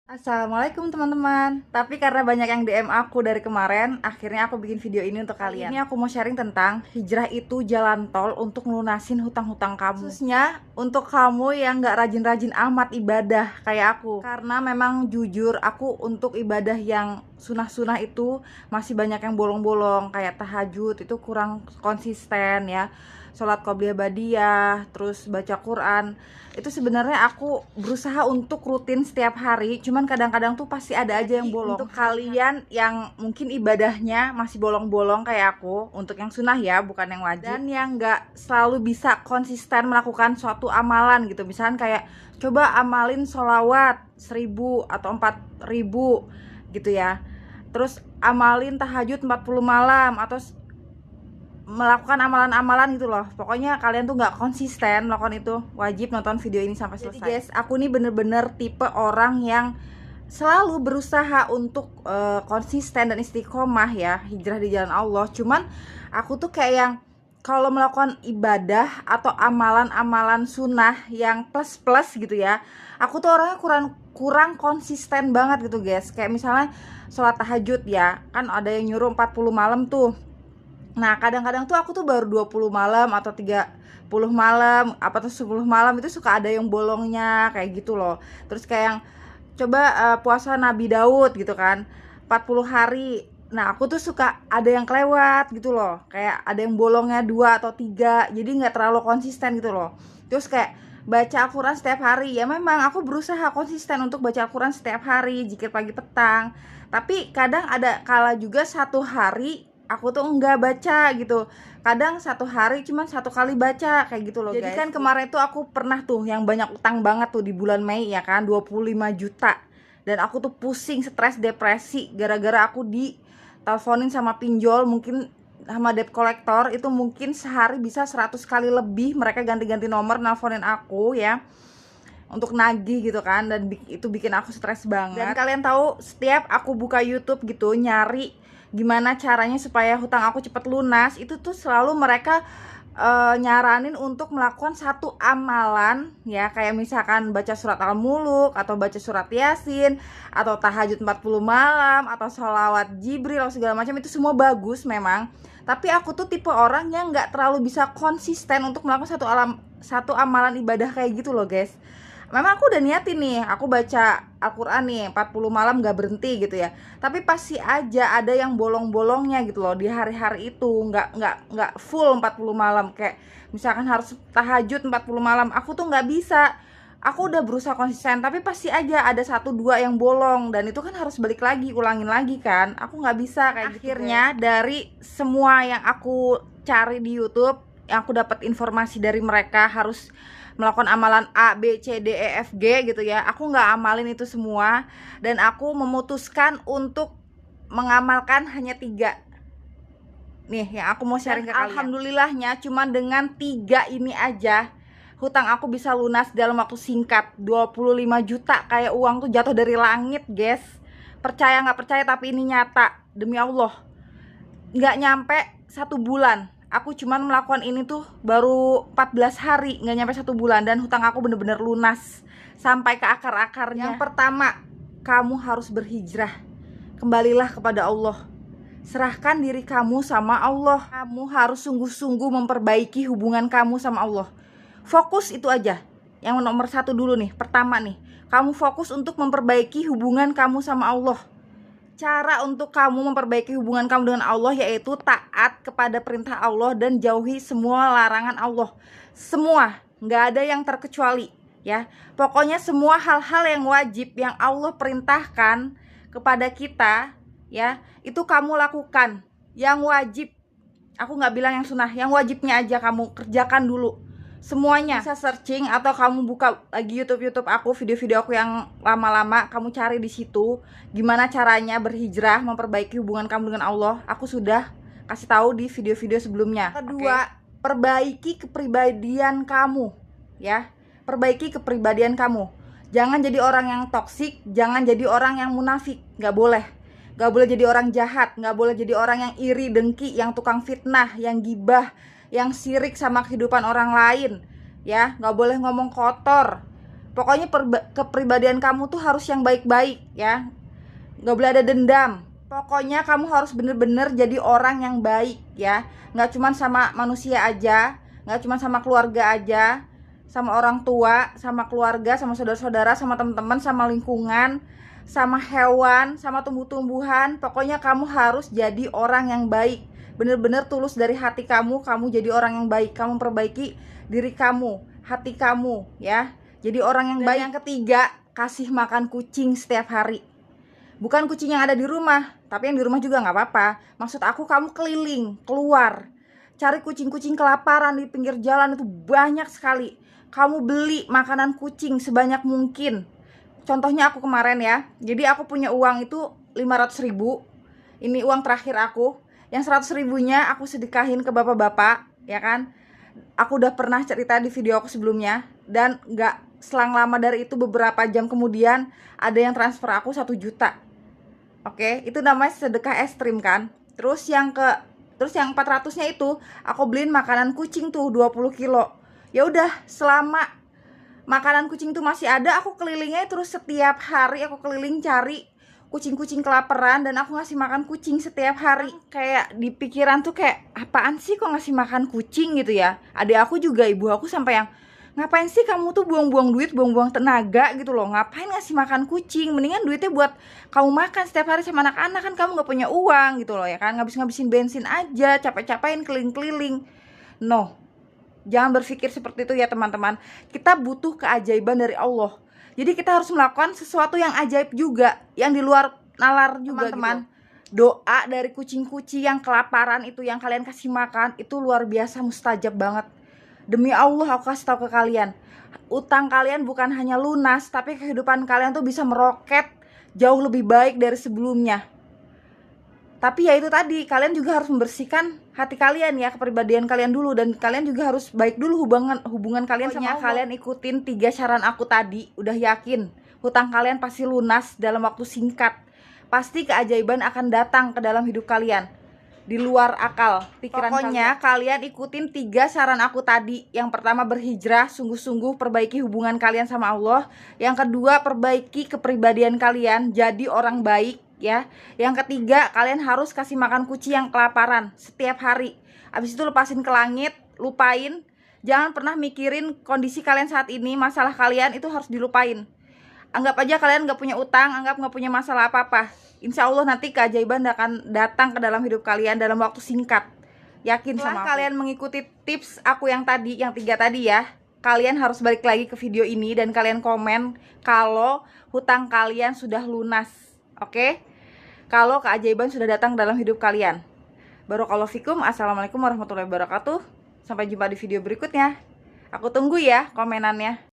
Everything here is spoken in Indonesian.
Assalamualaikum teman-teman. Tapi karena banyak yang DM aku dari kemarin, akhirnya aku bikin video ini untuk kalian. Ini aku mau sharing tentang hijrah itu jalan tol untuk melunasin hutang-hutang kamu. Khususnya untuk kamu yang gak rajin-rajin amat ibadah kayak aku. Karena memang jujur aku untuk ibadah yang sunah-sunah itu masih banyak yang bolong-bolong. Kayak tahajud itu kurang konsisten ya. Sholat qobliyah badiyah, terus baca Quran. Itu sebenarnya aku berusaha untuk rutin setiap hari, cuman kadang-kadang tuh pasti ada aja yang bolong. Untuk kalian yang mungkin ibadahnya masih bolong-bolong kayak aku, untuk yang sunnah ya, bukan yang wajib, dan yang nggak selalu bisa konsisten melakukan suatu amalan gitu. Misalnya kayak coba amalin sholawat 1000 atau 4000 gitu ya, terus amalin tahajud 40 malam atau melakukan amalan-amalan gitu loh. Pokoknya kalian tuh nggak konsisten melakukan itu, wajib nonton video ini sampai selesai. Jadi guys, aku nih bener-bener tipe orang yang selalu berusaha untuk konsisten dan istiqomah ya, hijrah di jalan Allah. Cuman aku tuh kayak yang kalau melakukan ibadah atau amalan-amalan sunnah yang plus-plus gitu ya, aku tuh orangnya kurang konsisten banget gitu guys. Kayak misalnya sholat tahajud ya, kan ada yang nyuruh 40 malam tuh. Nah kadang-kadang tuh aku tuh baru 20 malam atau 30 malam apa tuh 10 malam itu suka ada yang bolongnya kayak gitu loh. Terus kayak yang coba puasa Nabi Daud gitu kan 40 hari. Nah aku tuh suka ada yang kelewat gitu loh, kayak ada yang bolongnya 2 atau 3, jadi nggak terlalu konsisten gitu loh. Terus kayak baca Al-Quran setiap hari, ya memang aku berusaha konsisten untuk baca Al-Quran setiap hari, zikir pagi petang. Tapi kadang ada kala juga satu hari aku tuh enggak baca gitu. Kadang satu hari cuman satu kali baca kayak gitu loh. Jadi guys, kan kemarin tuh aku pernah tuh yang banyak utang banget tuh di bulan Mei ya kan, 25 juta. Dan aku tuh pusing, stres, depresi gara-gara aku diteleponin sama pinjol, mungkin sama debt collector itu mungkin sehari bisa 100 kali lebih mereka ganti-ganti nomor nelponin aku ya untuk nagih gitu kan, dan itu bikin aku stres banget. Dan kalian tahu setiap aku buka YouTube gitu nyari gimana caranya supaya hutang aku cepet lunas, itu tuh selalu mereka nyaranin untuk melakukan satu amalan ya, kayak misalkan baca surat Al-Muluk atau baca surat Yasin atau tahajud 40 malam atau sholawat Jibril atau segala macam. Itu semua bagus memang, tapi aku tuh tipe orang yang nggak terlalu bisa konsisten untuk melakukan satu amalan ibadah kayak gitu loh guys. Memang aku udah niatin nih, aku baca Al-Quran nih 40 malam gak berhenti gitu ya, tapi pasti aja ada yang bolong-bolongnya gitu loh di hari-hari itu. Nggak full 40 malam. Kayak misalkan harus tahajud 40 malam, aku tuh nggak bisa. Aku udah berusaha konsisten, tapi pasti aja ada 1-2 yang bolong, dan itu kan harus balik lagi, ulangin lagi kan. Aku nggak bisa kayak akhirnya gitu. Dari semua yang aku cari di YouTube, yang aku dapat informasi dari mereka harus melakukan amalan A, B, C, D, E, F, G gitu ya, aku nggak amalin itu semua. Dan aku memutuskan untuk mengamalkan hanya 3 nih yang aku mau sharing ke kalian. Alhamdulillahnya cuman dengan 3 ini aja hutang aku bisa lunas dalam waktu singkat. 25 juta, kayak uang tuh jatuh dari langit guys. Percaya nggak percaya, tapi ini nyata, demi Allah. Nggak nyampe 1 bulan, aku cuman melakukan ini tuh baru 14 hari, nggak nyampe 1 bulan, dan hutang aku bener-bener lunas sampai ke akar-akarnya. Yang pertama, kamu harus berhijrah, kembalilah kepada Allah, serahkan diri kamu sama Allah. Kamu harus sungguh-sungguh memperbaiki hubungan kamu sama Allah. Fokus itu aja, yang nomor 1 dulu nih. Pertama nih, kamu fokus untuk memperbaiki hubungan kamu sama Allah. Cara untuk kamu memperbaiki hubungan kamu dengan Allah yaitu taat kepada perintah Allah dan jauhi semua larangan Allah. Semua, nggak ada yang terkecuali ya. Pokoknya semua hal-hal yang wajib yang Allah perintahkan kepada kita ya, itu kamu lakukan. Yang wajib, aku nggak bilang yang sunnah, yang wajibnya aja kamu kerjakan dulu semuanya. Bisa searching atau kamu buka lagi YouTube aku, video-video aku yang lama-lama, kamu cari di situ gimana caranya berhijrah, memperbaiki hubungan kamu dengan Allah. Aku sudah kasih tahu di video-video sebelumnya. Kedua, perbaiki kepribadian kamu ya. Perbaiki kepribadian kamu. Jangan jadi orang yang toksik, jangan jadi orang yang munafik, nggak boleh. Nggak boleh jadi orang jahat, nggak boleh jadi orang yang iri, dengki, yang tukang fitnah, yang gibah, yang sirik sama kehidupan orang lain ya. Nggak boleh ngomong kotor. Pokoknya kepribadian kamu tuh harus yang baik-baik ya. Nggak boleh ada dendam. Pokoknya kamu harus bener-bener jadi orang yang baik ya. Nggak cuma sama manusia aja, nggak cuma sama keluarga aja, sama orang tua, sama keluarga, sama saudara-saudara, sama teman-teman, sama lingkungan, sama hewan, sama tumbuh-tumbuhan. Pokoknya kamu harus jadi orang yang baik. Bener-bener tulus dari hati kamu jadi orang yang baik. Kamu perbaiki diri kamu, hati kamu ya. Jadi orang yang baik. Yang ketiga, kasih makan kucing setiap hari. Bukan kucing yang ada di rumah, tapi yang di rumah juga nggak apa-apa. Maksud aku kamu keliling, keluar, cari kucing-kucing kelaparan di pinggir jalan, itu banyak sekali. Kamu beli makanan kucing sebanyak mungkin. Contohnya aku kemarin ya, jadi aku punya uang itu 500.000. Ini uang terakhir aku. Yang 100.000-nya aku sedekahin ke bapak-bapak, ya kan. Aku udah pernah cerita di video aku sebelumnya. Dan gak selang lama dari itu, beberapa jam kemudian ada yang transfer aku 1 juta. Oke, itu namanya sedekah ekstrim kan. Terus yang 400-nya itu aku beliin makanan kucing tuh 20 kilo. Ya udah, selama makanan kucing tuh masih ada, aku kelilingnya terus setiap hari. Aku keliling cari kucing-kucing kelaparan dan aku ngasih makan kucing setiap hari. Kayak di pikiran tuh kayak, apaan sih kok ngasih makan kucing gitu ya. Adik aku juga, ibu aku sampai yang, ngapain sih kamu tuh buang-buang duit, buang-buang tenaga gitu loh. Ngapain ngasih makan kucing? Mendingan duitnya buat kamu makan setiap hari sama anak-anak, kan kamu gak punya uang gitu loh ya kan. Ngabis-ngabisin bensin aja, capek-capekin keliling-keliling. No, jangan berpikir seperti itu ya teman-teman. Kita butuh keajaiban dari Allah. Jadi kita harus melakukan sesuatu yang ajaib juga, yang di luar nalar juga teman-teman gitu. Doa dari kucing-kucing yang kelaparan itu, yang kalian kasih makan, itu luar biasa mustajab banget. Demi Allah aku kasih tahu ke kalian, utang kalian bukan hanya lunas, tapi kehidupan kalian tuh bisa meroket jauh lebih baik dari sebelumnya. Tapi ya itu tadi, kalian juga harus membersihkan hati kalian ya, kepribadian kalian dulu. Dan kalian juga harus baik dulu hubungan kalian sama Allah. Kalian ikutin 3 saran aku tadi, udah yakin hutang kalian pasti lunas dalam waktu singkat. Pasti keajaiban akan datang ke dalam hidup kalian, di luar akal pikiran. Pokoknya kalian ikutin 3 saran aku tadi. Yang pertama, berhijrah, sungguh-sungguh perbaiki hubungan kalian sama Allah. Yang kedua, perbaiki kepribadian kalian, jadi orang baik ya. Yang ketiga, kalian harus kasih makan kucing yang kelaparan setiap hari. Abis itu lepasin ke langit, lupain. Jangan pernah mikirin kondisi kalian saat ini, masalah kalian itu harus dilupain. Anggap aja kalian gak punya utang, anggap gak punya masalah apa-apa. Insya Allah nanti keajaiban akan datang ke dalam hidup kalian dalam waktu singkat. Yakin sama aku. Kalian mengikuti tips aku yang tadi, yang 3 tadi ya, kalian harus balik lagi ke video ini dan kalian komen kalau hutang kalian sudah lunas. Oke? Kalau keajaiban sudah datang dalam hidup kalian. Barakallahu fikum. Assalamualaikum warahmatullahi wabarakatuh. Sampai jumpa di video berikutnya. Aku tunggu ya komenannya.